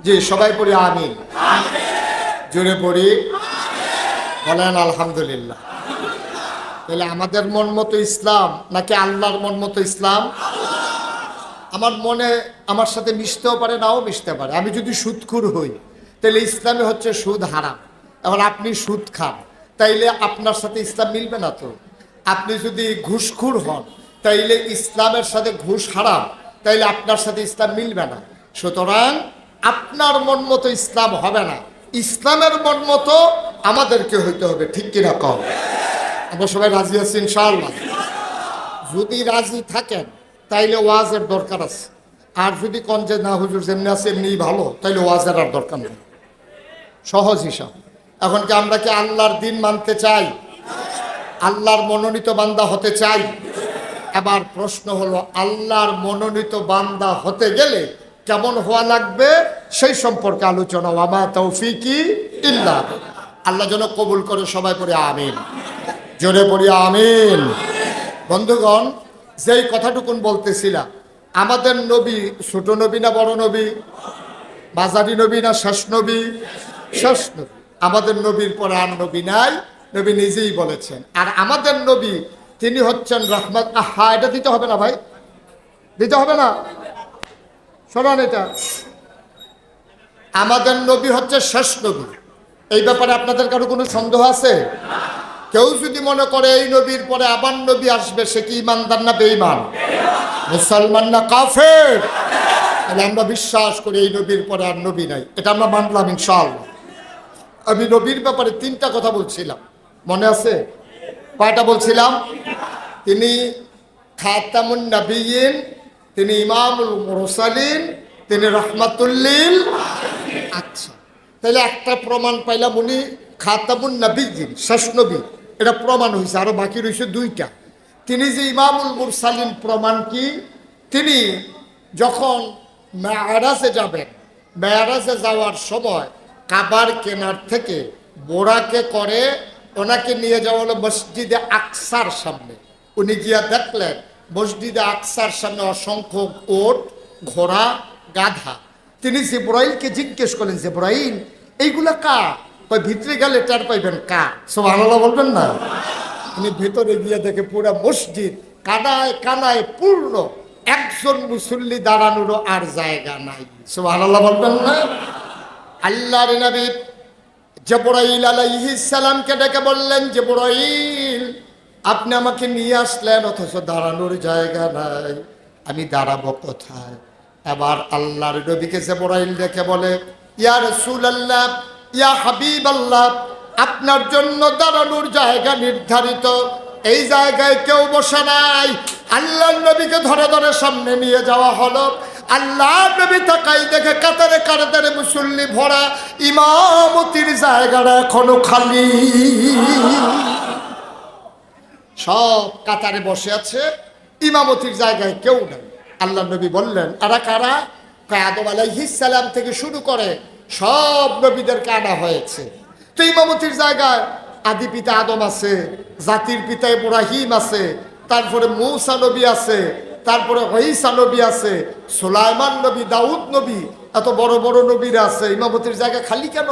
জি, সবাই পড়ি আমিন। জোরে পড়ি, বলেন আলহামদুলিল্লাহ। তাহলে আমাদের মন মতো ইসলাম নাকি আল্লাহর মন মতো ইসলাম? আমার মনে আমার সাথে মিশতেও পারে, নাও মিশতে পারে। আমি যদি সুদখোর হই তাহলে ইসলামে হচ্ছে সুদ হারাম। এখন আপনি সুদ খান, তাইলে আপনার সাথে ইসলাম মিলবে না তো। আপনি যদি ঘুষখোর হন তাইলে ইসলামের সাথে ঘুষ হারাম, তাইলে আপনার সাথে ইসলাম মিলবে না। সুতরাং আপনার মন মতো ইসলাম হবে না, ইসলামের মন মতো আমাদেরকে হইতে হবে। ঠিক কিনা কম? আমরা সবাই রাজি আছি ইনশাআল্লাহ? যদি রাজি থাকেন তাইলে ওয়াজের দরকার আছে। আর যদি কোন যে না হুজুর যেমনি আছে এমনি ভালো, তাইলে ওয়াজের আর দরকার নেই। সহজ হিসাব। এখন কি আমরা কি আল্লাহর দিন মানতে চাই? আল্লাহর মনোনীত বান্দা হতে চাই? এবার প্রশ্ন হলো, আল্লাহর মনোনীত বান্দা হতে গেলে কেমন হওয়া লাগবে সেই সম্পর্কে আলোচনা। ওয়ামা তৌফিকি ইল্লা বিল্লাহ। আল্লাহ যেন কবুল করে। সবাই পড়ে আমিন। জোরে পড়ি আমিন। বন্ধুগণ, যেই কথাটুকুন বলতেছিলাম, আমাদের নবী ছোট নবী না বড় নবী? মাঝারি নবী না শেষ নবী? শেষ নবী। আমাদের নবীর পরে আর নবী নাই, নবী নিজেই বলেছেন। আর আমাদের নবী তিনি হচ্ছেন রহমত। আহা, এটা দিতে হবে না ভাই, দিতে হবে না, শোনান এটা। আমাদের নবী হচ্ছে শেষ নবী। এই ব্যাপারে আপনাদের কারো কোনো সন্দেহ আছে? কেউ যদি মনে করে এই নবীর পরে আবার নবী আসবে, সে কি ইমানদার না বেঈমান? মুসলমান না কাফের? তাহলে আমরা বিশ্বাস করি এই নবীর পরে আর নবী নাই, এটা আমরা মানলাম ইনশাআল্লাহ। আমি নবীর ব্যাপারে তিনটা কথা বলছিলাম, মনে আছে? কয়টা বলছিলাম? তিনি খাতামুন নবিয়্যিন, তিনি ইমামুল মুরসালিন, তিনি রাহমাতুল লিল। আচ্ছা, তাহলে একটা প্রমাণ পাইলাম, উনি খাতামুন নবিয়্যিন, শেষ নবী, এটা প্রমাণ হয়েছে। আরো বাকি রয়েছে দুইটা। তিনি যে ইমামুল মুরসালিন, প্রমাণ কি? তিনি যখন মেরাজে যাবেন, মেরাজে যাওয়ার সময় কাবার কেনার থেকে বোরাকে করে ওনাকে নিয়ে যাওয়া হলো মসজিদে আকসার সামনে। উনি গিয়া দেখলেন মসজিদে আকসার সামনে অসংখ্য ওট, ঘোড়া, গাধা। তিনি জিবরাইলকে জিজ্ঞেস করলেন, জিবরাইল, এইগুলা কার? ওই ভিতরে গেলে টের পাইবেন কার। সুবহানাল্লাহ বলবেন না? তিনি ভেতরে গিয়ে দেখে পুরা মসজিদ কানায় কানায় পূর্ণ, একজন মুসল্লি দাঁড়ানোরও আর জায়গা নাই। সুবহানাল্লাহ বলবেন না? আল্লাহর নবী জিবরাইল আলাইহিস সালামকে ডেকে বললেন, জিবরাইল, আপনি আমাকে নিয়ে আসলেন অথচ দাঁড়ানোর জায়গা নাই, আমি দাঁড়াবো কোথায়? এবার আল্লাহর নবীকে জিবরাইল ডেকে বলে, ইয়া রাসূলুল্লাহ, ইয়া হাবিবাল্লাহ, আপনার জন্য দাঁড়ানোর জায়গা নির্ধারিত, এই জায়গায় কেউ বসে নাই। আল্লাহর নবীকে ধরে ধরে সামনে নিয়ে যাওয়া হলো। আল্লাহ নবী তাকাই দেখে কাতারে কাতারে মুসল্লি ভরা, ইমামতির জায়গাটা এখনো খালি। সব কাতারে বসে আছে, ইমামতির জায়গায় কেউ নেই। আল্লাহ নবী বললেন, আরা কারা? আদম আলাইহিস সালাম থেকে শুরু করে সব নবীদেরকে আনা হয়েছে। তো ইমামতির জায়গায় আদি পিতা আদম আছে, জাতির পিতা ইব্রাহিম আছে, তারপরে মূসা নবী আছে, তারপরে ঈসা নবী আছে, সুলাইমান নবী, দাউদ নবী, এত বড় বড় নবীরা আছে। ইমামতির জায়গা খালি কেন?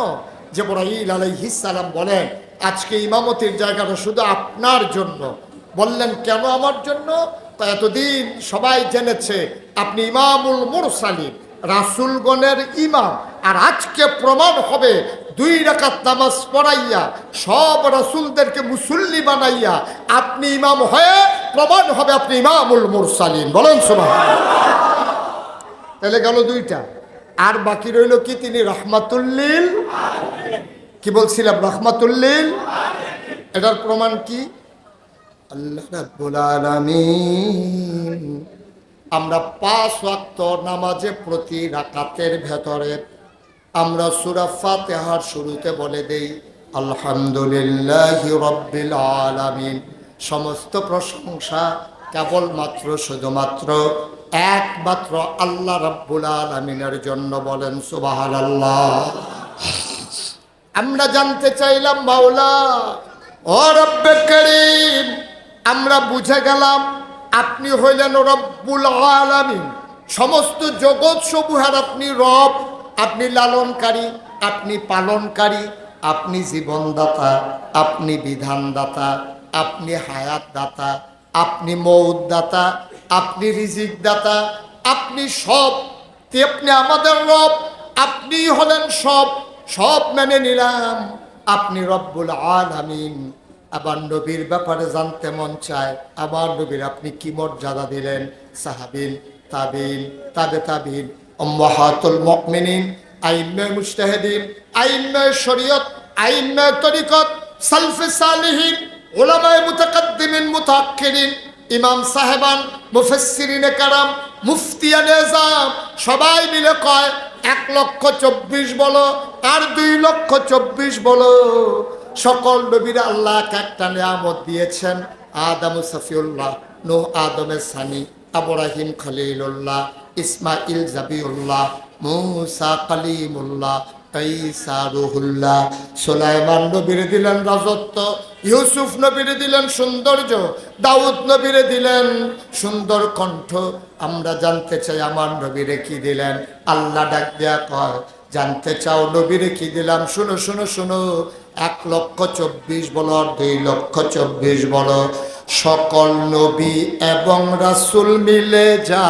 জিবরাইল আলাইহিস সালাম বলেন, আজকে ইমামতির জায়গাটা শুধু আপনার জন্য। বললেন, কেন আমার জন্য? তা এতদিন সবাই জেনেছে আপনি ইমামুল মুরসালিন, রাসূলগণের ইমাম। আর আজকে প্রমাণ হবে 2 রাকাত নামাজ পড়াইয়া সব রাসূলদেরকে মুসল্লি বানাইয়া আপনি ইমাম হয়ে প্রমাণ হবে আপনি ইমামুল মুরসালিন। বলেন সুবহানাল্লাহ। তাহলে গেল 2টা। আর বাকি রইল কি? তিনি রাহমাতুল লিল। কি বলছিলাম? রাহমাতুল লিল। এটার প্রমাণ কি? আল্লাহ রাব্বুল আলামিন আমরা 5 ওয়াক্ত নামাজে প্রতি রাকাতের ভেতরে আমরা সূরা ফাতিহার শুরুতে বলে দেই আলহামদুলিল্লাহি রাব্বিল আলামিন। সমস্ত প্রশংসা কেবলমাত্র শুধুমাত্র একমাত্র আল্লাহ রাব্বুল আলামিনের জন্য। বলেন সুবহানাল্লাহ। আমরা জানতে চাইলাম, মাওলা ও রব্বে করিম, আমরা বুঝে গেলাম আপনি হইলেন রব্বুল আলামিন, সমস্ত জগৎ সমূহের আপনি রব, আপনি লালনকারী, আপনি পালনকারী, আপনি জীবনদাতা, আপনি বিধানদাতা, আপনি হায়াতদাতা, আপনি মৌতদাতা, আপনি রিজিকদাতা, আপনি সব। আপনি আমাদের রব, আপনি হলেন সব। সব মেনে নিলাম, আপনি রব্বুল আলামিন। আবার নবীর ব্যাপারে জানতে মন চায়, আবার নবীর আপনি কি মর্যাদা দিলেন? সাহাবিন, তাবিন, তাবে তাবিন, উম্মাহাতুল মুমিনিন, আইম্মে মুজতাহিদিন, আইম্মে শরীয়ত, আইম্মে তরিকত, সালফে সালেহিন, উলামায়ে মুতাকাদ্দিমিন মুতাআক্খিরিন, ইমাম সাহেবান, মুফাসসিরিনে কারাম, মুফতিয়ানে আযম, সবাই মিলে কয় 1,24,000 বলো আর 2,24,000 বলো। সকল নবীরা আল্লাহ একটা নিয়ামত দিয়েছেন। আদম সফিউল্লাহ, নূহ আদমের সানি, ইব্রাহিম খলিলুল্লাহ, ইসমাইল জাবিউল্লাহ, মূসা কালিমুল্লাহ, ঈসা রুহুল্লাহ। সুলাইমান নবীরে দিলেন রাজত্ব, ইউসুফ নবীরে দিলেন সৌন্দর্য, দাউদ নবীরে দিলেন সুন্দর কণ্ঠ। আমরা জানতে চাই আমার নবীরে কি দিলেন? আল্লাহ ডাক দেয়া কয়, জানতে চাও নবীরে কি দিলাম? শুনো শুনো শুনো, 1,24,000 বলো আর 2,24,000 বলো। সকল নবী এবং রাসূল মিলে যা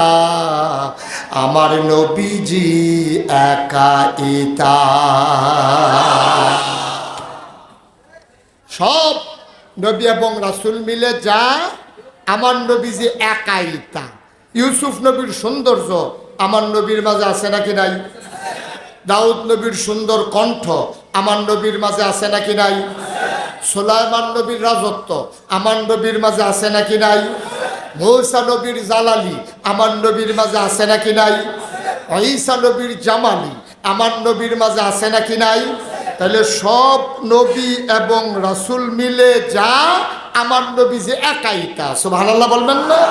আমার নবীজি একাইতা। সব নবী এবং রাসূল মিলে যা আমার নবীজি একাইতা। ইউসুফ নবীর সৌন্দর্য আমার নবীর মাঝে আছে নাকি নাই? দাউদ নবীর সুন্দর কণ্ঠ আমার নবীর মাঝে আছে নাকি নাই? সুলাইমান নবীর রাজত্ব আমার নবীর মাঝে আছে নাকি নাই? মূসা নবীর জালালি আমার নবীর মাঝে আছে নাকি নাই? ঈসা নবীর জামালি আমার নবীর মাঝে আছে নাকি নাই? তাহলে সব নবী এবং রাসূল মিলে যা আমার নবী যে একাইতা। সুবহানাল্লাহ বলবেন না?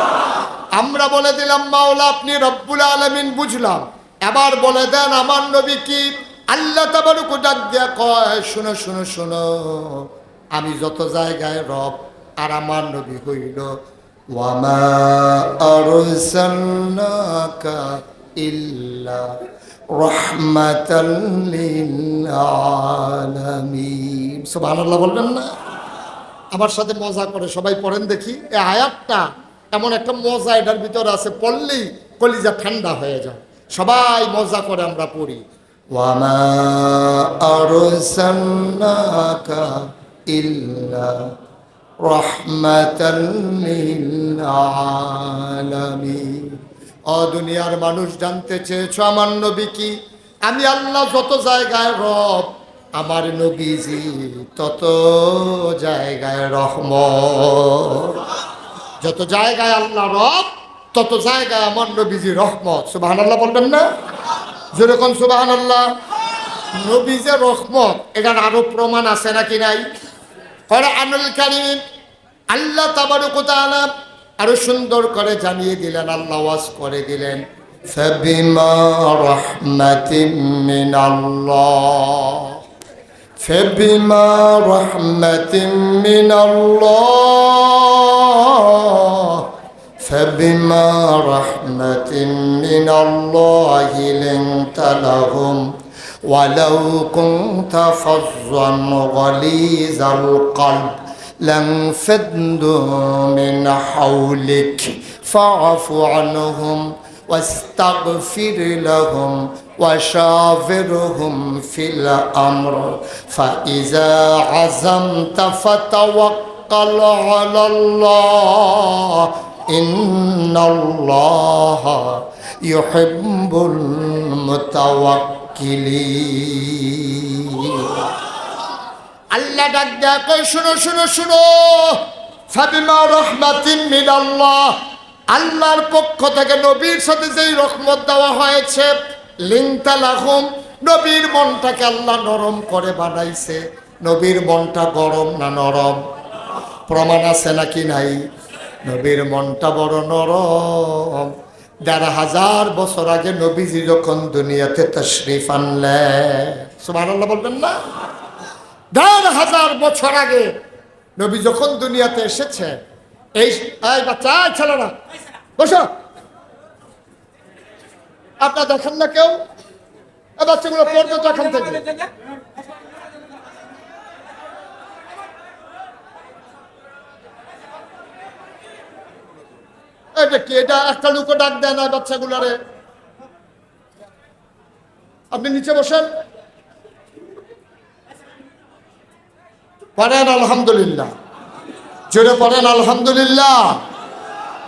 আমরা বলে দিলাম মাওলা আপনি রব্বুল আলামিন, বুঝলাম। এবার বলে দেন আমার নবী কি? আল্লাহ তাবারক ডাক দিয়া কয়, শুনো শুনো শুনো, আমি যত জায়গায় রব আর আমার নবী হইল ওয়ামা আরসালনাকা ইল্লা রাহমাতাল লিল আলামিন। সুবহানাল্লাহ বলবেন না? আমার সাথে মজা করে সবাই পড়েন দেখি। এই আয়াতটা এমন একটা মজা এটার ভিতরে আছে, পড়লেই কলিজা ঠান্ডা হয়ে যায়। সবাই মজা করে আমরা পড়ি, ওয়ামা আরসালনাকা ইল্লা রাহমাতাল লিল আলামিন। ও দুনিয়ার মানুষ, জানতে চেয়েছো আমার নবী কি? আমি আল্লাহ যত জায়গায় রব, আমার নবীজি তত জায়গায় রহমত। যত জায়গায় আল্লাহ রব, তত জায়গায় আমার নবীজি রহমত। সুবহানাল্লাহ বলবেন না? যেরকম সুবহানাল্লাহ। নবী যে রহমত, এটার আরো প্রমাণ আছে নাকি নাই? কোরআনুল কারীম আল্লাহ তাবারক ওয়া তাআলা আরো সুন্দর করে জানিয়ে দিলেন, আল্লাহ ওয়াজ করে দিলেন, ফাবিমা রাহমাতিন মিনাল্লাহ, ফাবিমা রাহমাতিন মিনাল্লাহ, ফাবিমা রাহমাতিন মিনাল্লাহি লিনতা লাহুম ওয়ালাউ কুনতা ফাযযান গালিযাল কলব لانفضوا من حولك فاعف عنهم واستغفر لهم وشاورهم في الأمر فإذا عزمت فتوكل على الله إن الله يحب المتوكلين. আল্লাহ ডাক দেয়া কই, শুনো শুনো শুনো, ফাবিমা রাহমাতিন মিনাল্লাহ, আল্লাহর পক্ষ থেকে নবীর সাথে যেই রহমত দেওয়া হয়েছে, লিনতা লাহুম, নবীর মনটাকে আল্লাহ নরম করে বানাইছে। নবীর মনটা গরম না নরম? প্রমাণ আছে নাকি নাই? নবীর মনটা বড় নরম। ১,৫০০ বছর আগে নবীজি যখন দুনিয়াতে তাশরীফ আনলেন, সুবহানাল্লাহ বলবেন না? ১,৫০০ বছর আগে নবী যখন দুনিয়াতে এসেছে, এই বাচ্চা ছেলেরা বসো, আপনারা দেখেন না কেউ? এই বাচ্চাগুলো পড়বে তো এখান থেকে। এটা কি? এটা একটা লোকও ডাক দেয় না বাচ্চাগুলারে। আপনি নিচে বসেন, পড়েন আলহামদুলিল্লাহ, জোরে পড়েন আলহামদুলিল্লাহ।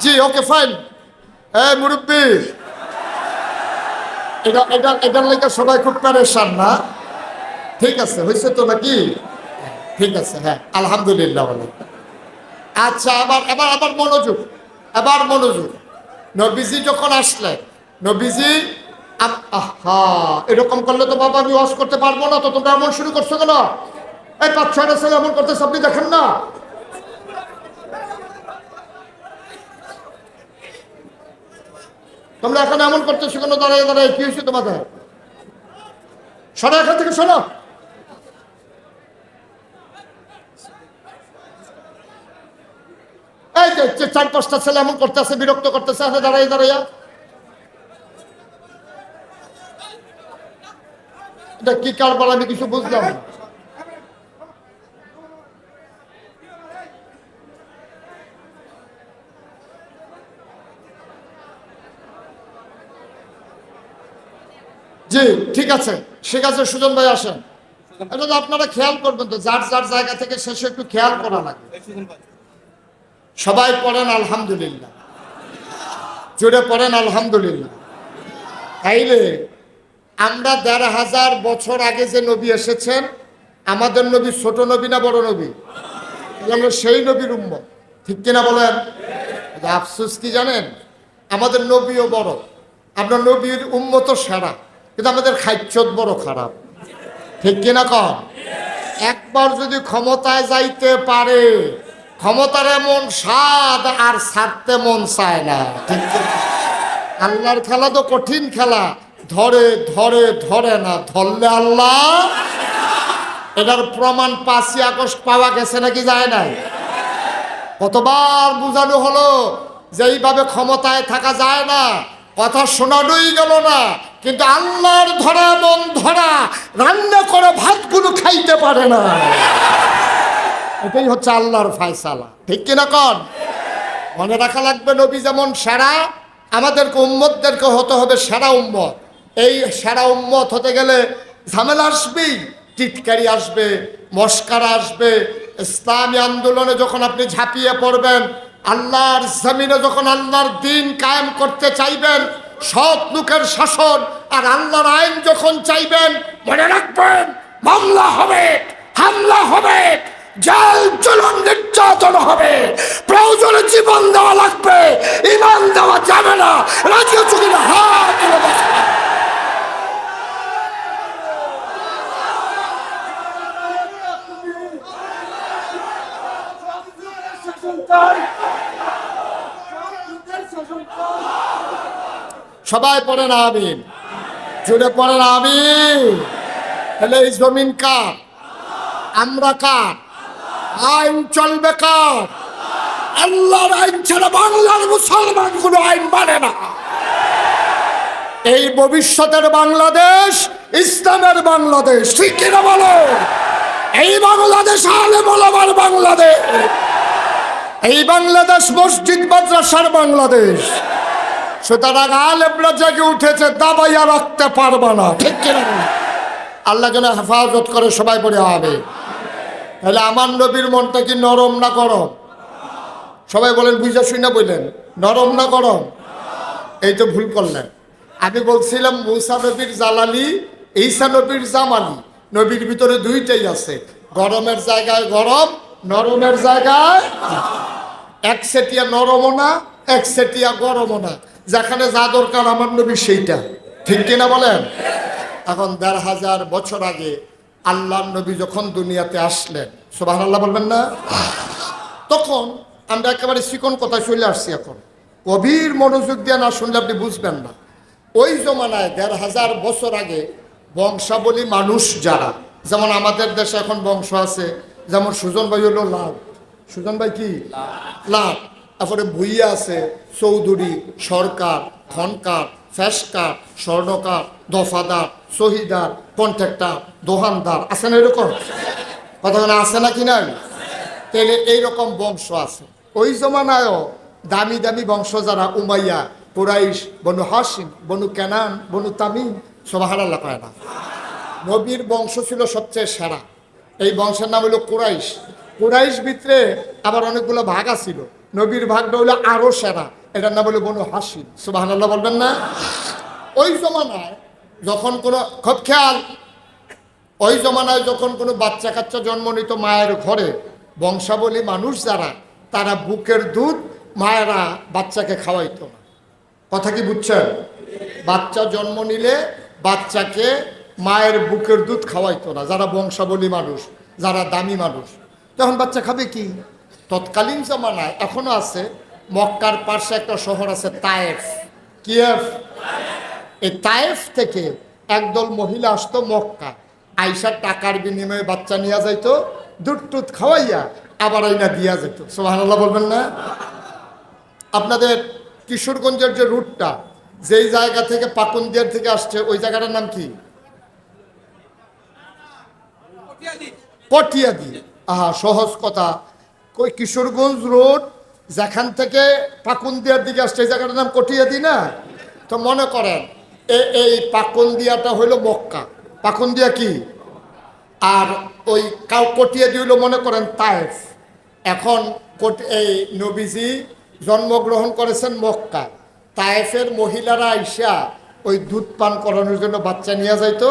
জি ওকে ফাইন। এই মুরব্বী, এটার লেগে সবাই খুব প্যারেশান না? ঠিক আছে, হয়েছে তো নাকি? ঠিক আছে, হ্যাঁ আলহামদুলিল্লাহ বলে। আচ্ছা, আবার মনোযোগ, এবার মনোযোগ। নবীজি যখন আসলেন, নবীজি আহা, এরকম করলে তো বাবা আমি ওয়াজ করতে পারবো না। তো তোমরা এমন শুরু করছো কেন? এই 5-6টা ছেলে এমন করতেছে, আপনি দেখেন না? তোমরা এখন এমন করতেছো কেন? দাঁড়ায় দাঁড়ায় কি হয়েছে তোমাদের? সরো এখান থেকে, সরো। এই যে 4-5টা ছেলে এমন করতেছে, বিরক্ত করতেছে, দাঁড়াই দাঁড়াইয়া। এটা কি কারবার আমি কিছু বুঝলাম না। জি ঠিক আছে, ঠিক আছে, সুজন ভাই আসেন। এটা তো আপনারা খেয়াল করবেন তো, যার যার জায়গা থেকে শেষে একটু খেয়াল করা লাগে। সবাই পড়েন আলহামদুলিল্লাহ, জোরে পড়েন আলহামদুলিল্লাহ। তাইলে আমরা 1500 বছর আগে যে নবী এসেছেন, আমাদের নবী ছোট নবী না বড় নবী? আমরা সেই নবীর উম্মত, ঠিক কিনা বলেন? আফসোস কি জানেন, আমাদের নবীও বড়, আমরা নবীর উম্মত সেরা, কিন্তু আমাদের খাইচ্ছত বড় খারাপ, ঠিক কিনা কন? একবার যদি ক্ষমতায় যাইতে পারে, ক্ষমতার এমন স্বাদ আর ছাড়তে মন চায় না, ঠিক কিনা? আল্লাহর খেলা তো কঠিন খেলা, ধরে ধরে ধরে না, ধরলে আল্লাহ। এটার প্রমাণ 5ই আগস্ট পাওয়া গেছে নাকি যায় নাই? কতবার বুঝানো হলো যে এইভাবে ক্ষমতায় থাকা যায় না, কথা শোনানোই গেল না, কিন্তু আল্লাহর ধরা মন ধরা, রান্না করে ভাতগুলো খাইতে পারে না। এটাই হচ্ছে আল্লাহর ফয়সালা, ঠিক কিনা কন? মনে রাখা লাগবে, নবী যেমন সেরা, আমাদেরকে উম্মতদেরকে হতে হবে সেরা উম্মত। এই সেরা উম্মত হতে গেলে ঝামেলা আসবেই, টিটকারি আসবে, মস্কারা আসবে। ইসলামী আন্দোলনে যখন আপনি ঝাঁপিয়ে পড়বেন, আল্লাহর জমিনে যখন আল্লাহর দিন কায়েম করতে চাইবেন, সৎ লোকের শাসন আর আল্লাহর আইন যখন চাইবেন, মনে রাখবেন মামলা হবে, হামলা হবে, জেল জুলুম নির্যাতন হবে, প্রয়োজনে জীবন দেওয়া লাগবে, ইমান দেওয়া যাবে না। রাজি হচ্ছে কিনা? হাত তুলে বসো। সবাই পড়েন আমিন, জুড়ে পড়েন আমিন। তাহলে এই জমিন কার? আমরা কার? আইন চলবে কার? আল্লাহর আইন ছাড়া বাংলার মুসলমান কোনো আইন মানে না। এই ভবিষ্যতের বাংলাদেশ ইসলামের বাংলাদেশ, ঠিক কিনা বলো? এই বাংলাদেশ আলেম ওলামার বাংলাদেশ, এই বাংলাদেশ মসজিদ মাদ্রাসার বাংলাদেশ। সুতরাং আলেমরা জেগে উঠেছে, দাবাইয়া রাখতে পারবা না, ঠিক কিনা? আল্লাহ যেন হেফাজত করে, সবাই পড়ে হবে। তাহলে আমার নবীর মনটা কি নরম না গরম? সবাই বলেন, বুঝা শুনে বললেন, নরম না গরম? এই তো ভুল করলেন। আমি বলছিলাম মুসা নবীর জালালি, ঈসা নবীর জামালি। নবীর ভিতরে দুইটাই আছে, গরমের জায়গায় গরম, নরমের জায়গায় একচেটিয়া নরমও না, একচেটিয়া গরমও না। যেখানে যা দরকার আমার নবী সেইটা, ঠিক কিনা বলেন? এখন 1500 বছর আগে আল্লাহ নবী যখন দুনিয়াতে আসলেন, সুবহানাল্লাহ বলবেন না? তখন আমরা একেবারে চিকন কথায় চলে আসছি। এখন গভীর মনোযোগ দিয়ে না শুনলে আপনি বুঝবেন না। ওই জমানায় 1500 বছর আগে বংশাবলী মানুষ যারা, যেমন আমাদের দেশে এখন বংশ আছে, যেমন সুজন ভাই হলো লাল, সুজন ভাই কি লাল, তারপরে ভুইয়া আছে, চৌধুরী, সরকার, খনকার, ফ্যাসকার, স্বর্ণকার, দফাদার, শহীদার, কন্ট্রাক্টর, দোকানদার, আছে না এরকম? কথা আছে না কি নাই? তাহলে এইরকম বংশ আছে। ওই জমানায়ও দামি দামি বংশ যারা, উমাইয়া, কুরাইশ, বনু হাসিম, বনু কেনান, বনু তামিম, সুবহানাল্লাহ পায় না। নবীর বংশ ছিল সবচেয়ে সেরা। এই বংশের নাম হলো কুরাইশ। কুরাইশ ভিতরে আবার অনেকগুলো ভাগ ছিল। নবীর ভাগটা হলো আরো সেরা, এটার নাম হলো বনু হাসিম। সুবহানাল্লাহ বলবেন না? ওই জমানায় যখন কোনো, খুব খেয়াল, ওই জমানায় যখন কোনো বাচ্চা কাচ্চা জন্ম নিত মায়ের ঘরে, বংশাবলী মানুষ যারা, তারা বুকের দুধ মায়েরা বাচ্চাকে খাওয়াইতো না। কথা কি বুঝছেন? বাচ্চা জন্ম নিলে বাচ্চাকে মায়ের বুকের দুধ খাওয়াইতো না, যারা বংশাবলী মানুষ, যারা দামি মানুষ। তখন বাচ্চা খাবে কি? তৎকালীন জমানায় এখনো আছে, মক্কার পাশে একটা শহর আছে তায়েফ। কিয়েফ। এই তায়েফ থেকে একদল মহিলা আসতো মক্কা, আইসার টাকার বিনিময়ে বাচ্চা নিয়ে যাইতো, দুধ টুধ খাওয়াইয়া আবার আইনা দিয়া যেত। সুবহানাল্লাহ বলবেন না? আপনাদের কিশোরগঞ্জের যে রুটটা, যেই জায়গা থেকে পাকুন্দিয়ার থেকে আসছে, ওই জায়গাটার নাম কি? কটিয়াদি। আহা, সহজ কথা। ওই কিশোরগঞ্জ রোড যেখান থেকে পাকুন্দিয়ার দিকে আসছে, এই জায়গাটার নাম কটিয়াদি না? তো মনে করেন এই পাকুন্দিয়াটা হইল মক্কা। পাকুন্দিয়া কি? আর ওই কটিয়াদি হইল মনে করেন তায়েফ। এখন এই নবীজি জন্মগ্রহণ করেছেন মক্কা। তায়েফের মহিলারা আইসা ওই দুধ পান করানোর জন্য বাচ্চা নিয়ে যাইতো,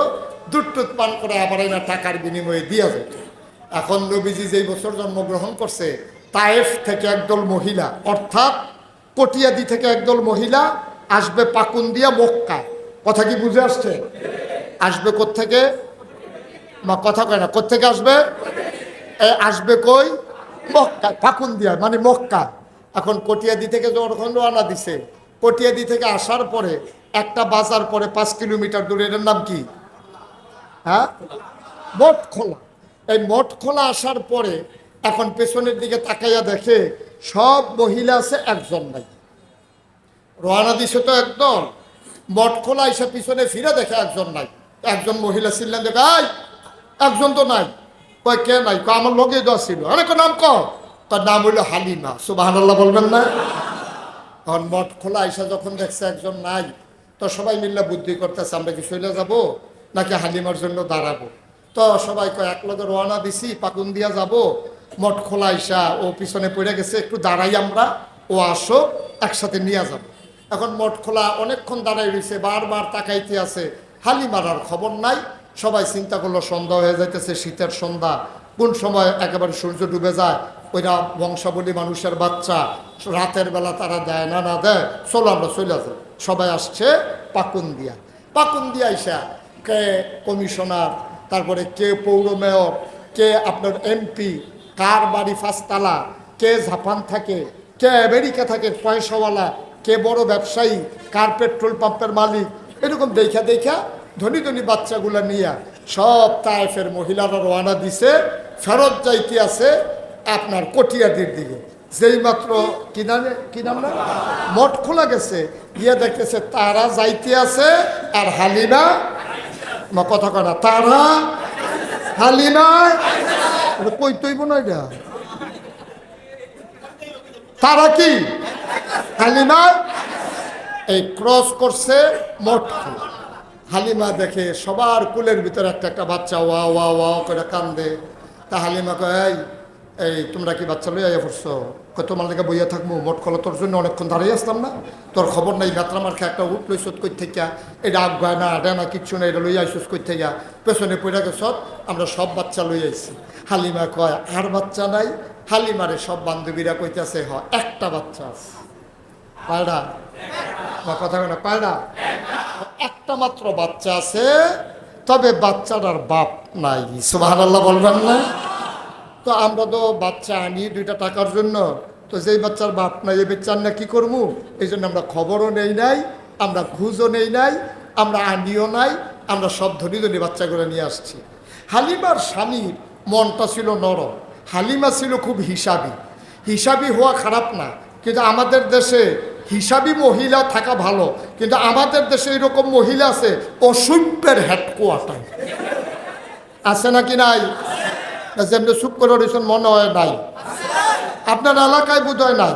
দুধ টুধ পান করে আবার না টাকার বিনিময়ে দিয়া যেত। এখন নবীজি যেই বছর জন্মগ্রহণ করছে, তায়েফ থেকে একদল মহিলা, অর্থাৎ কটিয়াদি থেকে একদল মহিলা আসবে পাকুন্দিয়া মক্কা। কথা কি বুঝে আসছে? আসবে কোত্থেকে? মা কথা কয় না, কোত্থেকে আসবে? আসবে কই? মক্কা, পাকুন্দিয়া মানে মক্কা। এখন কটিয়াদি থেকে যখন রওনা দিছে, কটিয়াদি থেকে আসার পরে একটা বাজার পরে 5 কিলোমিটার দূরে, এটার নাম কি? হ্যাঁ, মঠখোলা। এই মঠখোলা আসার পরে এখন পেছনের দিকে তাকাইয়া দেখে সব মহিলা আছে, একজন নাই। রওনা দিছে তো একদম, মঠখোলা এসে পিছনে ফিরে দেখে একজন নাই। একজন মহিলা ছিলেন, যে ভাই একজন তো নাই। কয় কে নাই? কয় আমার লগে দেওয়া ছিল। আরে নাম তার নাম হইল হালিমা। সুবহানাল্লাহ বলবেন না? তখন মঠখোলা এসে যখন দেখছে একজন নাই, তো সবাই মিল্লা বুদ্ধি করতেছে, আমরা কি চলে যাব নাকি হালিমার জন্য দাঁড়াবো? তো সবাই কয় এক লগে রওনা দিছি, পাকুন্দিয়া যাব। মঠখোলা আইসা ও পিছনে পড়ে গেছে, একটু দাঁড়াই আমরা, ও আসো একসাথে নিয়ে যাব। এখন মঠখোলা অনেকক্ষণ দাঁড়াই রয়েছে, বারবার তাকাইতে আছে, হালিমার আর খবর নাই। সবাই চিন্তা করলো সন্ধ্যা হয়ে যাইতেছে, শীতের সন্ধ্যা, কোন সময় একেবারে সূর্য ডুবে যায়। ওইরা বংশাবলী মানুষের বাচ্চা, রাতের বেলা তারা দেয় না দেয়, চলো আমরা চলে যাই। সবাই আসছে পাকুন্দিয়া। পাকুন্দিয়া আইসা কে কমিশনার, তারপরে কে পৌর মেয়র, কে আপনার এমপি, কার বাড়ি 5 তালা, কে জাপান থাকে, কে আমেরিকা থাকে পয়সাওয়ালা, কে বড় ব্যবসায়ী, কার পেট্রোল পাম্পের মালিক, এরকম দেখা দেখা ধনী ধনী বাচ্চাগুলা নিয়ে সব তায়েফের মহিলারা রওনা দিছে, ফেরত যাইতে আছে আপনার কটিয়াদির দিকে। যেই মাত্র কি নাম না মঠখোলা গেছে, গিয়ে দেখতেছে তারা যাইতে আছে আর হালিমা, কথা কয় না, তারা হালিমা কই তৈব না, এটা তারা কি হালিমা এই ক্রস করছে মঠখোলা। হালিমা দেখে সবার কুলের ভিতরে একটা একটা বাচ্চা ওয়া ওয়া ওয়া করে কান্দে। তা হালিমা কয়, এই তোমরা কি বাচ্চা লইয়া পড়ছো? তোমার লেগে বইয়া থাকবো, মঠখোলা তোর জন্য অনেকক্ষণ দাঁড়িয়ে আসতাম না, তোর খবর নাই? যাত্রা মার্খে একটা উঠ লইছত কই থেকে, এটা আগ গায় না আডে না কিচ্ছু না, এটা লইয়া আইসুস কই থেকে, পেছনে পড়ে গেছ, আমরা সব বাচ্চা লই আইছি। হালিমা কয় আর বাচ্চা নাই? হালিমারে সব বান্ধবীরা কইতেছে হ একটা বাচ্চা আছে। পায়রা কথা কয় না, পায়রা একটা মাত্র বাচ্চা আছে, তবে বাচ্চাটার বাপ নাই। সুবহানাল্লাহ বলবেন না? তো আমরা তো বাচ্চা আনি 2টা টাকার জন্য, তো যেই বাচ্চার বাপ নাই, এই বাচ্চার না কি করবো, এই জন্য আমরা খবরও নেই নাই, আমরা খুঁজও নেই নাই, আমরা আনিও নাই, আমরা সব ধনী ধনী বাচ্চাগুলো নিয়ে আসছি। হালিমার স্বামীর মনটা ছিল নরম, হালিমা ছিল খুব হিসাবি। হিসাবি হওয়া খারাপ না, কিন্তু আমাদের দেশে হিসাবী মহিলা থাকা ভালো, কিন্তু আমাদের দেশে এরকম মহিলা আছে অসভ্যের হেডকোয়ার্টার আছে নাকি নাই? যেমনি চুপ করে রয়েছেন মনে হয় নাই, আপনার এলাকায় বোধ হয় নাই।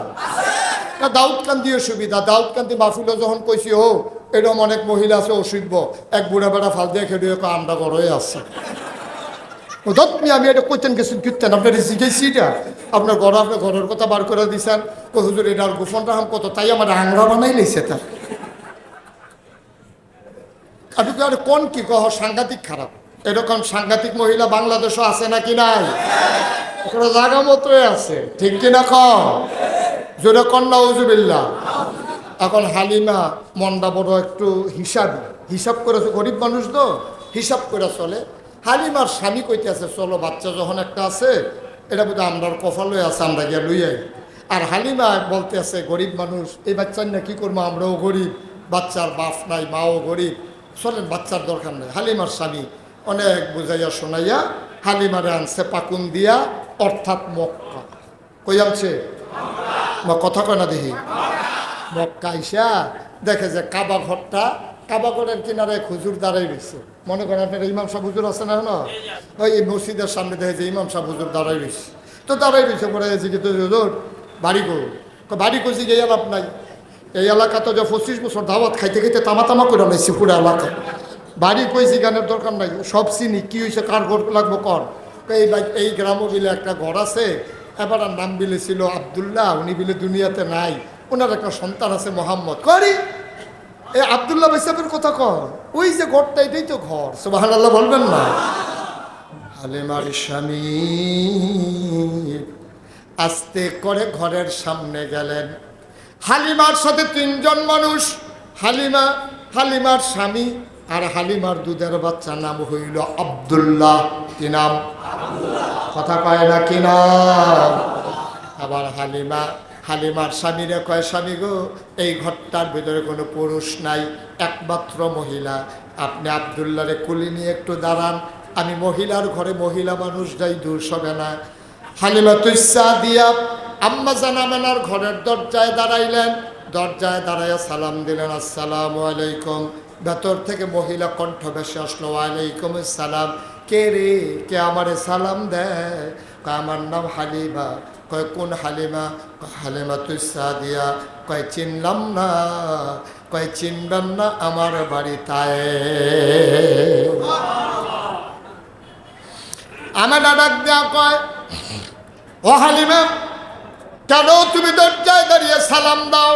দাউদকান্দিও সুবিধা, দাউদকান্দি মাহফিলও যখন কইছি ও এরকম অনেক মহিলা আছে অসভ্য, এক বুড়া বেড়া ফাল দিয়ে খেলে আমরা গড়ে আসছে আমি এটা কইতেন গেছেন কীর্তেন আপনার শিখেছি এটা আপনার ঘর, আপনার ঘরের কথা বার করে দিচ্ছেন হুজুর এটার গোপন রাখাম কত, তাই আমার আংরা বানাই নিছে তা আপনি আর কোন কি কহ সাংঘাতিক খারাপ। এরকম সাংঘাতিক মহিলা বাংলাদেশও আছে নাকি নাই? ওখানে জায়গা মতোই আছে, ঠিক কিনা কম জোরে কন্যা উজুবিল্লা। এখন হালিমা মনটা বড় একটু হিসাব করেছে, গরিব মানুষ তো হিসাব করে চলে। হালিমার স্বামী কইতে আছে চলো বাচ্চা যখন একটা আছে এটা বোধহয় আমরার কফল হয়ে আছে, আমরা গিয়ে লইয়াই। আর হালিমা বলতে আছে গরিব মানুষ এই বাচ্চার না কি করবো, আমরাও গরিব, বাচ্চার বাপ নাই মাও গরিব, চলেন বাচ্চার দরকার নেই। হালিমার স্বামী অনেক বুঝাইয়া শোনাইয়া হালিমারে আনছে পাকুন দিয়া, অর্থাৎ মক্কা। কই আনছে? কথা কয় না দেখি। মক্কা আইসা দেখে যে কাবা ঘরটা, কাবা ঘরের কিনারে হুজুর দাঁড়াই রয়েছে। মনে করেন আপনার ইমাম সাহেব হুজুর আছে না, ওই মসজিদের সামনে দেখে যে ইমাম সাহেব হুজুর দাঁড়াই রয়েছে। তো দাঁড়াই রয়েছে পরে জিজ্ঞেস হুজুর বাড়ি করুন, বাড়ি করছি এই আলাপ নাই, এই এলাকা তো যে 25 বছর দাওয়াত খাইতে খাইতে তামা করে লাইছি পুরো এলাকায়, বাড়ি কইছি গানের দরকার নাই, সব চিনি কি হয়েছে কার ঘর লাগবো কর। এই গ্রামও বিলে একটা ঘর আছে, এবার আর নাম বিলে ছিল আবদুল্লাহ, উনি বিলে দুনিয়াতে নাই, ওনার একটা সন্তান আছে মোহাম্মদ। করি এই আবদুল্লাহ ভাইসাবের কথা কর, ওই যে ঘরটা এটাই তো ঘর, সুবহানাল্লাহ বলবেন না। হালিমার স্বামী আস্তে করে ঘরের সামনে গেলেন, হালিমার সাথে 3 জন মানুষ, হালিমার স্বামী আর হালিমার দুধের বাচ্চা, নাম হইল আব্দুল্লাহ। কি নাম? কথা কয় না কি নাম? আবার হালিমার স্বামীরে কয় স্বামী গো এই ঘরটার ভিতরে কোনো পুরুষ নাই, একমাত্র মহিলা, আপনি আব্দুল্লাহরে কুলি নিয়ে একটু দাঁড়ান, আমি মহিলার ঘরে মহিলা মানুষ যাই দূর সবে না। হালিমা তুইসা দিয়া আম্মা জানামেনার ঘরের দরজায় দাঁড়াইলেন, দরজায় দাঁড়াইয়া সালাম দিলেন আসসালামু আলাইকুম। ভেতর থেকে মহিলা কণ্ঠ ভেসে আসলো ওয়ালাইকুম আসসালাম। কে রে, কে আমারে সালাম দেয়? কয় আমার নাম হালিমা। কয় কোন হালিমা? হালিমা তুইসা দিয়া। কয় চিনলাম না। কয় চিনবেন না, আমার বাড়ি তাই। আমার ডাক দেয়া কয় ও হালিমা কেন তুমি দরজায় দাঁড়িয়ে সালাম দাও?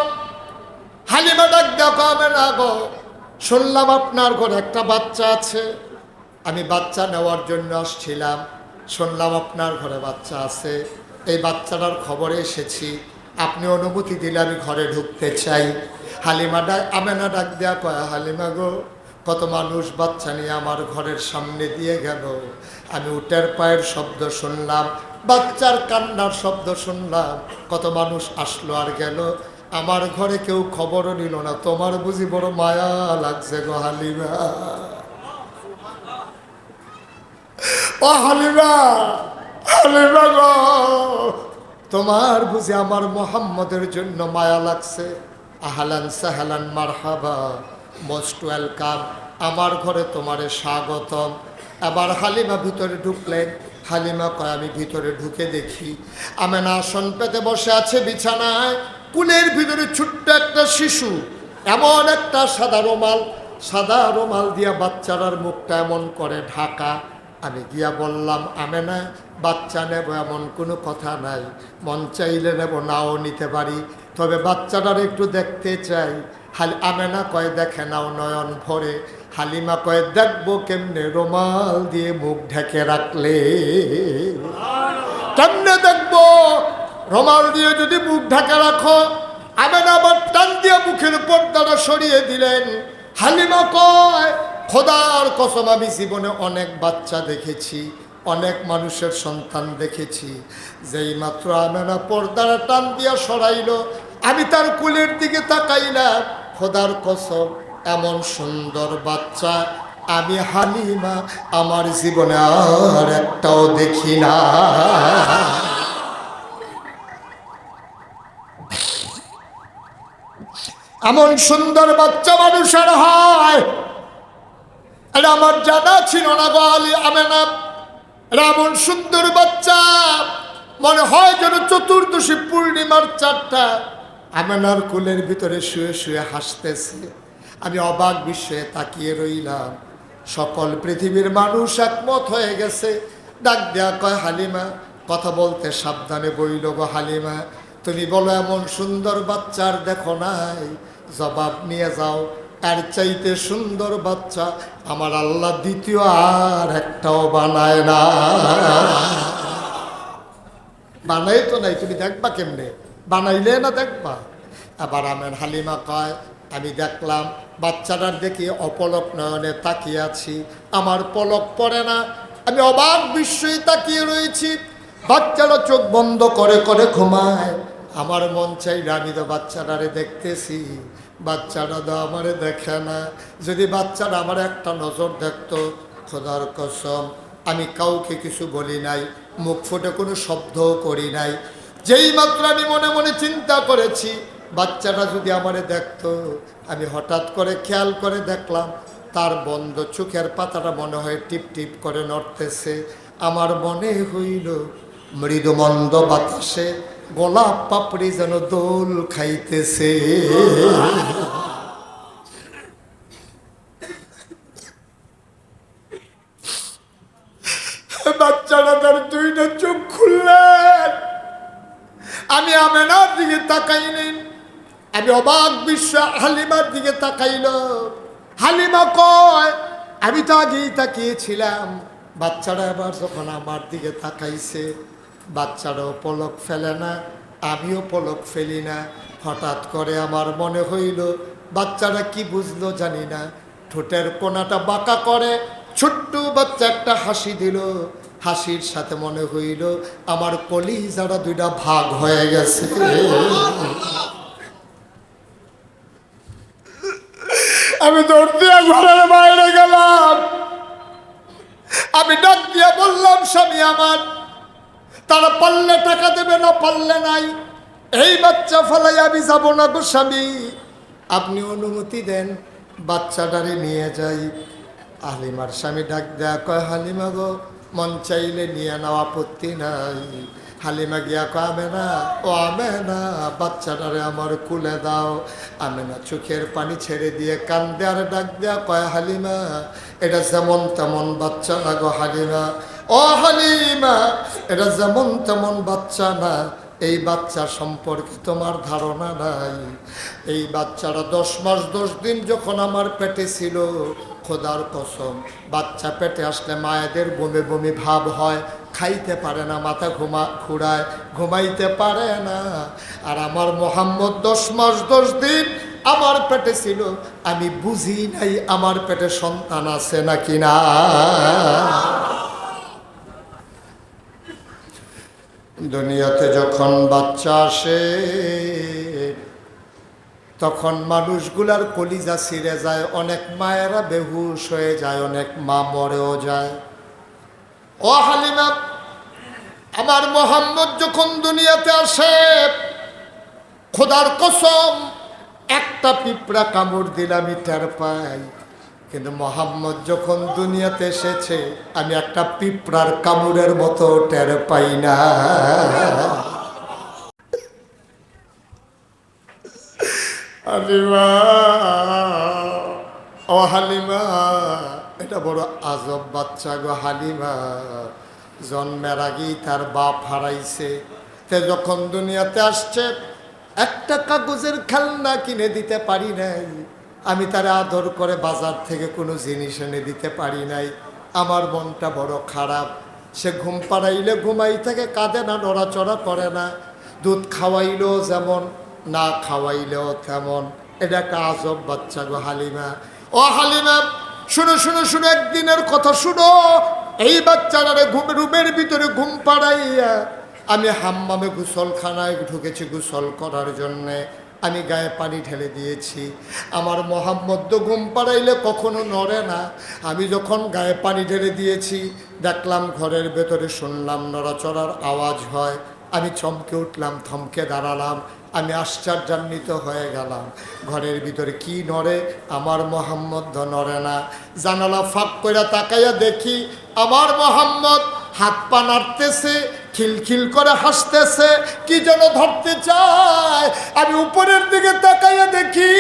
হালিমা ডাক দেয়া কয় আমি না গো, শুনলাম আপনার ঘরে একটা বাচ্চা আছে, আমি বাচ্চা নেওয়ার জন্য আসছিলাম, শুনলাম আপনার ঘরে বাচ্চা আছে, এই বাচ্চাটার খবরে এসেছি, আপনি অনুমতি দিলে আমি ঘরে ঢুকতে চাই। আমেনা ডাক দেয়া কয় হালিমা গো কত মানুষ বাচ্চা নিয়ে আমার ঘরের সামনে দিয়ে গেল, আমি উটের পায়ের শব্দ শুনলাম, বাচ্চার কান্নার শব্দ শুনলাম, কত মানুষ আসলো আর গেল, আমার ঘরে কেউ খবরও নিল না, তোমার বুঝি বড় মায়া লাগছে গো হালিমা। ও হালিমা, হালিমা গো তোমার বুঝি আমার মোহাম্মদের জন্য মায়া লাগছে। আহলান সাহলান মারহাবা, মোস্ট ওয়েলকাম, আমার ঘরে তোমারে স্বাগতম। এবার হালিমা ভিতরে ঢুকলেন। হালিমা কয় আমি ভিতরে ঢুকে দেখি আমেনা আসন পেতে বসে আছে বিছানায়, কুলের ভিতরে ছোট্ট একটা শিশু, এমন একটা সাদা রুমাল দিয়া বাচ্চাটার মুখটা এমন করে ঢাকা। আমি গিয়া বললাম আমেনা বাচ্চা নেব এমন কোনো কথা নাই, মন চাইলে নেব নাও নিতে পারি, তবে বাচ্চাটার একটু দেখতে চাই। আমেনা কয় দেখে নাও নয়ন ভরে। হালিমা কয় দেখবো কেমনে, রুমাল দিয়ে মুখ ঢেকে রাখলে কেমনে দেখবো? রুমাল দিয়ে যদি মুখ ঢাকা রাখো। আমেনা আবার টান দিয়ে মুখের পর্দাটা সরিয়ে দিলেন। হালিমা কয় খোদার কসম আমি জীবনে অনেক বাচ্চা দেখেছি, অনেক মানুষের সন্তান দেখেছি, যেই মাত্র আমেনা পর্দাটা টান দিয়া সরাইল আমি তার কুলের দিকে তাকাই না, খোদার কসম এমন সুন্দর বাচ্চা আমি হালিমা আমার জীবনে আর একটাও দেখি না। এমন সুন্দর বাচ্চা মানুষের হয়, এটা আমার জানা ছিল না গো আমেনা। এমন সুন্দর বাচ্চা মনে হয় যেন চতুর্দশী পূর্ণিমার চারটা আমেনার কোলের ভিতরে শুয়ে শুয়ে হাসতেছে। আমি অবাক বিস্ময়ে তাকিয়ে রইলাম। সকল পৃথিবীর মানুষ একমত হয়ে গেছে। ডাক দেয়া কয়, হালিমা কথা বলতে সাবধানে বইল গো হালিমা, তুমি বলো এমন সুন্দর বাচ্চার দেখো নাই? জবাব নিয়ে যাও, এর চাইতে সুন্দর বাচ্চা আমার আল্লাহ দ্বিতীয় আর একটাও বানায় না। বানাই তো নাই, তুমি দেখবা কেমনে? বানাইলে না দেখবা। আবার আমের হালিমা কয়, আমি দেখলাম বাচ্চাটার দেখি অপলক নয়নে তাকিয়ে আছি, আমার পলক পড়ে না। আমি অবাক বিস্ময়ে তাকিয়ে রয়েছি। বাচ্চারা চোখ বন্ধ করে করে ঘুমায়। আমার মন চাইলে আমি তো বাচ্চাটারে দেখতেছি, বাচ্চাটা তো আমারে দেখে না। যদি বাচ্চারা আমার একটা নজর দেখতো, খোদার কসম আমি কাউকে কিছু বলি নাই, মুখ ফুটে কোনো শব্দও করি নাই। যেই মাত্র আমি মনে মনে চিন্তা করেছি বাচ্চাটা যদি আমারে দেখতো, আমি হঠাৎ করে খেয়াল করে দেখলাম তার বন্ধ চোখের পাতাটা মনে হয় টিপ টিপ করে নড়তেছে। আমার মনে হইল মৃদুমন্দ বাতাসে গোলাপ পাপড়ি যেন দোল খাইতেছে। বাচ্চাটা তার দুইটা চোখ খুললেন। আমি আমেনার দিকে তাকাইনি, আমি অবাক বিশ্ব হালিমার দিকে তাকাইল। হালিমা কয়, আমি তো আগেই তাকিয়েছিলাম। বাচ্চারা এবার যখন আমার দিকে তাকাইছে, বাচ্চারাও পলক ফেলে না, আমিও পলক ফেলি না। হঠাৎ করে আমার মনে হইল বাচ্চারা কি বুঝলো জানি না, ঠোঁটের কোনাটা বাঁকা করে ছোট্ট বাচ্চা একটা হাসি দিল। হাসির সাথে মনে হইল আমার কলিজারা দুইটা ভাগ হয়ে গেছে। আমি দৌড় দিয়ে ঘরের বাইরে গেলাম। আমি ডাক দিয়ে বললাম, স্বামী আমার, তারা পারলে টাকা দেবে, না পারলে নাই। এই বাচ্চা ফেলাই আমি যাবো না গো স্বামী, আপনি অনুমতি দেন বাচ্চাটারে নিয়ে যাই। হালিমার স্বামী ডাক দেয়া কয়, হালিমা গো মন চাইলে নিয়ে নাও, আপত্তি নাই। হালিমা গিয়া কয়, আমেনা ও আমেনা, বাচ্চাটারে আমার কুলে দাও। আমেনা চোখের পানি ছেড়ে দিয়ে কান্দে আর ডাক দেয়া কয়, হালিমা এটা যেমন তেমন বাচ্চা না গো হালিমা, ও হালিমা এটা যেমন তেমন বাচ্চা না। এই বাচ্চা সম্পর্কে তোমার ধারণা নাই। এই বাচ্চারা 10 মাস 10 দিন যখন আমার পেটে ছিল, খোদার কসম বাচ্চা পেটে আসলে মায়েদের বমি বমি ভাব হয়, খাইতে পারে না, মাথা ঘুরায়, ঘুমাইতে পারে না। আর আমার মোহাম্মদ 10 মাস 10 দিন আমার পেটে ছিল, আমি বুঝি নাই আমার পেটে সন্তান আছে নাকি না। দুনিয়াতে যখন বাচ্চা আসে তখন মানুষগুলার কলিজা ছিঁড়ে যায়, অনেক মায়েরা বেহুশ হয়ে যায়, অনেক মা মরেও যায়। ও হালিমা, আমার মোহাম্মদ যখন দুনিয়াতে আসে, খোদার কসম একটা পিঁপড়া কামড় দিলে আমি টের পাই, কিন্তু মোহাম্মদ যখন দুনিয়াতে এসেছে আমি একটা পিঁপড়ার কামড়ের মতো টের পাই না। হালিমা, ও হালিমা, এটা বড় আজব বাচ্চা গো হালিমা। জন্মের আগেই তার বাপ হারাইছে, তে যখন দুনিয়াতে আসছে একটা কাগজের খেলনা কিনে দিতে পারি নাই। আমি তারে আদর করে বাজার থেকে কোনো জিনিস এনে দিতে পারি নাই। আমার মনটা বড় খারাপ। সে ঘুম পাড়াইলে ঘুমাই থাকে, কাঁদে না, নড়াচড়া করে না। দুধ খাওয়াইলেও যেমন, না খাওয়াইলেও তেমন। এটা একটা আজব বাচ্চা গো হালিমা। ও হালিমা, শুনো শুনো শুনো, একদিনের কথা শুনো। এই বাচ্চাটারে রুমের ভিতরে ঘুম পাড়াইয়া আমি হাম্মামে গোসলখানায় ঢুকেছি গোসল করার জন্যে। আমি গায়ে পানি ঢেলে দিয়েছি। আমার মোহাম্মদ তো ঘুম পাড়াইলে কখনো নড়ে না। আমি যখন গায়ে পানি ঢেলে দিয়েছি, দেখলাম ঘরের ভেতরে শুনলাম নড়াচড়ার আওয়াজ হয়। আমি চমকে উঠলাম, থমকে দাঁড়ালাম। আমি আশ্চর্যান্বিত হয়ে গেলাম। ঘরের ভিতরে কি নড়ে? আমার মোহাম্মদ নড়ে না। জানালা ফাঁক করে তাকাইয়া দেখি আমার মোহাম্মদ হাত পা নাড়তেছে, খিলখিল করে হাসতেছে, কি যেন ধরতে চায়। আমি উপরের দিকে তাকাইয়া দেখি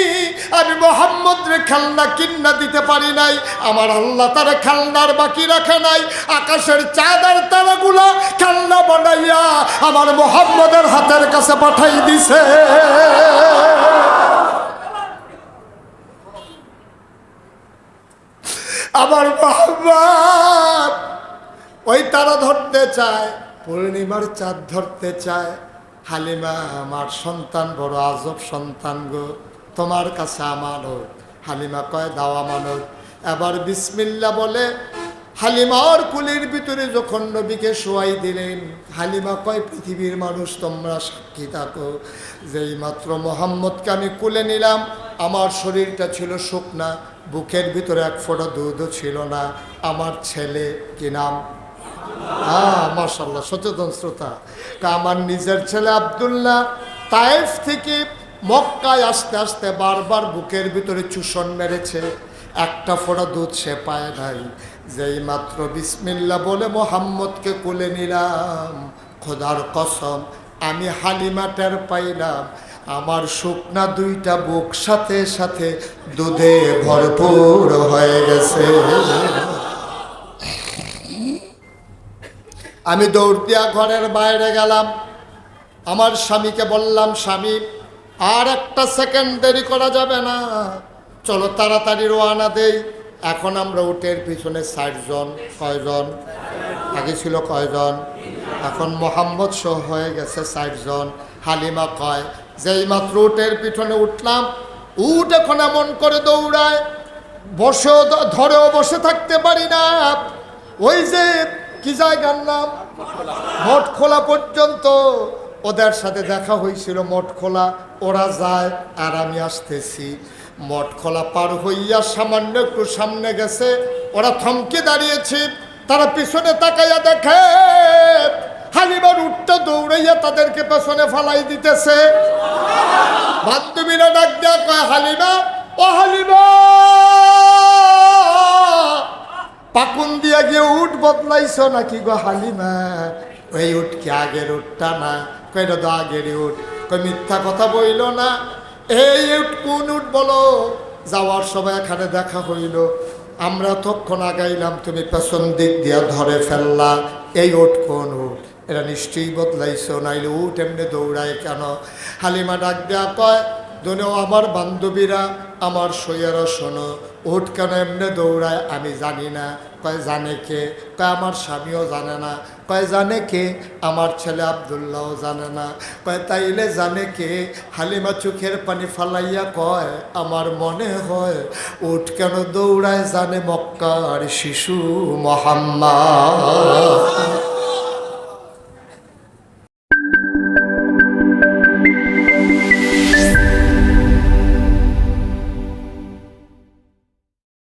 আমি মোহাম্মদ রে খেলনা কিন্না দিতে পারি নাই। আমার আল্লাহ তার খেলনার বাকি রাখে নাই। আকাশের চাঁদ আর তারাগুলা খেলনা বানাইয়া আমার মোহাম্মদের হাতের কাছে পাঠাই দিছে। আমার মোহাম্মদ ওই তারা ধরতে চায়, পূর্ণিমার চাঁদ ধরতে চায়। হালিমা আমার সন্তান, বড় আজব সন্তান গো, তোমার কাছে আমানত। হালিমা কয় দাও আমানত। এবার বিসমিল্লা বলে হালিমার কুলের ভিতরে যখন নবীকে শোয়াই দিলেন, হালিমা কয় পৃথিবীর মানুষ তোমরা সাক্ষী থাকো, যেই মাত্র মোহাম্মদকে আমি কুলে নিলাম আমার শরীরটা ছিল শুকনা, বুকের ভিতরে এক ফোঁটা দুধও ছিল না। আমার ছেলে, কি নাম? মাশাআল্লাহ, সচেতন শ্রোতা। আমার নিজের ছেলে আব্দুল্লাহ তায়েফ থেকে মক্কায় আসতে আসতে বারবার বুকের ভিতরে চুষণ মেরেছে, একটা ফোঁটা দুধ সে পায় নাই। যেই মাত্র বিসমিল্লাহ বলে মোহাম্মদকে কোলে নিলাম, খোদার কসম আমি হালিমা টের পাইলাম আমার শুকনা দুইটা বুক সাথে সাথে দুধে ভরপুর হয়ে গেছে। আমি দৌড় দিয়া ঘরের বাইরে গেলাম। আমার স্বামীকে বললাম, স্বামী আর একটা সেকেন্ড দেরি করা যাবে না, চলো তাড়াতাড়ি রওনা দেই। এখন আমরা উটের পিছনে 60 জন। কয়জন? আগে ছিল কয়জন? এখন মোহাম্মদ সহ হয়ে গেছে 60 জন। হালিমা কয় যেই মাত্র উটের পিছনে উঠলাম, উট এখন এমন করে দৌড়ায়, বসেও ধরেও বসে থাকতে পারি না। ওই যে কি জায়গার নাম, মঠখোলা পর্যন্ত ওদের সাথে দেখা হয়েছিল। মঠখোলা ওরা যায় আর আমি আসতেছি। মঠখোলা পার হইয়া সামান্য একটু সামনে গেছে, ওরা থমকে দাঁড়িয়েছে। তারা পিছনে তাকাইয়া দেখে হালিমার উটটা দৌড়াইয়া তাদেরকে পেছনে ফালাই দিতেছে। বান্ধবীরা ডাক দেয়া কয়, হালিমা, ও হালিমা, পাকুন দিয়া গিয়ে উট বদলাইছ নাকি গো হালিমা? ওই উট কি আগের উটটা না? কইটা তো আগের উট। কই মিথ্যা কথা বইল না। এই উট কোন উট বলো? যাওয়ার সময় এখানে দেখা হইল, আমরা তখন আগাইলাম, তুমি পেছন দিক দিয়া ধরে ফেললা। এই উট কোন উট? এটা নিশ্চয়ই বদলাইছ, নাইলে উট এমনি দৌড়ায় কেন? হালিমা ডাক দেয়া কয়, দুনিয়া আমার বান্ধবীরা আমার সইয়ারা শোনো, উট কেন এমনি দৌড়ায় আমি জানি না। কয় জানে কে? কয় আমার স্বামীও জানে না। কয় জানে কে? আমার ছেলে আব্দুল্লাহও জানে না। কয় তাইলে জানে কে? হালিমা চোখের পানি ফালাইয়া কয়, আমার মনে হয় উট কেন দৌড়ায় জানে মক্কার শিশু মুহাম্মদ।